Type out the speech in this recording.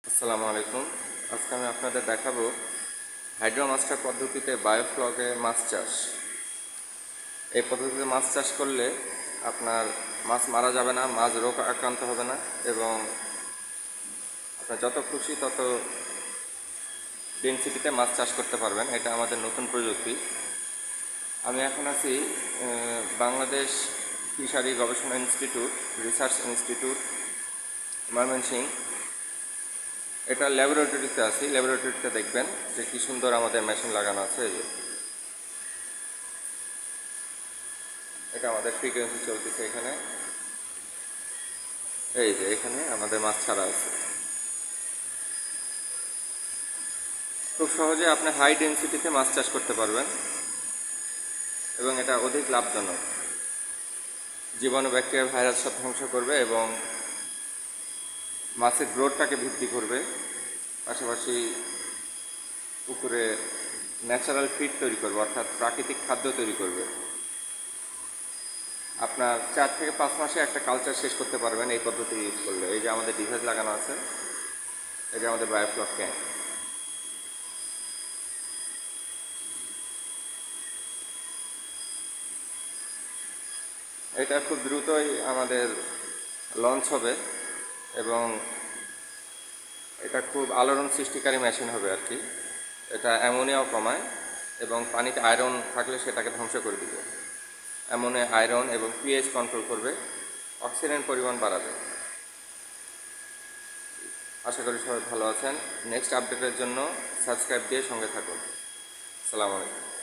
আসসালামু আলাইকুম। আজকে আমি আপনাদের দেখাবো হাইড্রোমাস্টার পদ্ধতিতে বায়োফ্লগে মাছ চাষ। এই পদ্ধতিতে মাছ চাষ করলে আপনার মাছ মারা যাবে না, মাছ রোগ আক্রান্ত হবে না এবং আপনার যত খুশি তত ডেনসিটিতে মাছ চাষ করতে পারবেন। এটা আমাদের নতুন প্রযুক্তি। আমি এখন আছি বাংলাদেশ ফিশারি গবেষণা ইনস্টিটিউট, রিসার্চ ইনস্টিটিউট, ময়মনসিংহ। এটা ল্যাবরেটরিতে আছি। ল্যাবরেটরিতে দেখবেন যে কি সুন্দর আমাদের মেশিন লাগানো আছে। এই যে এটা আমাদের ফ্রিকোয়েন্সি চলতেছে এখানে। এই যে এখানে আমাদের মাছ ছাড়া আছে। খুব সহজে আপনি হাই ডেনসিটিতে মাছ চাষ করতে পারবেন এবং এটা অধিক লাভজনক। জীবাণু, ব্যাকটেরিয়া, ভাইরাস সব ধ্বংস করবে এবং মাছের গ্রোথটাকে বৃদ্ধি করবে। পাশাপাশি পুকুরে ন্যাচারাল ফিড তৈরি করবে, অর্থাৎ প্রাকৃতিক খাদ্য তৈরি করবে। আপনার 4 থেকে 5 মাসে একটা কালচার শেষ করতে পারবেন এই পদ্ধতি ইউজ করলে। এই যে আমাদের ডিভাইস লাগানো আছে, এই যে আমাদের বায়োফ্লগ ট্যাঙ্ক। এটা খুব দ্রুতই আমাদের লঞ্চ হবে এবং এটা খুব আলোড়ন সৃষ্টিকারী মেশিন হবে আর কি। এটা অ্যামোনিয়াও কমায় এবং পানিতে আয়রন থাকলে সেটাকে ধ্বংস করে দিবে। অ্যামোনিয়া, আয়রন এবং পিএইচ কন্ট্রোল করবে, অক্সিজেন পরিমাণ বাড়াবে। আশা করি সবাই ভালো আছেন। নেক্সট আপডেটের জন্য সাবস্ক্রাইব দিয়ে সঙ্গে থাকুন। আসসালামু আলাইকুম।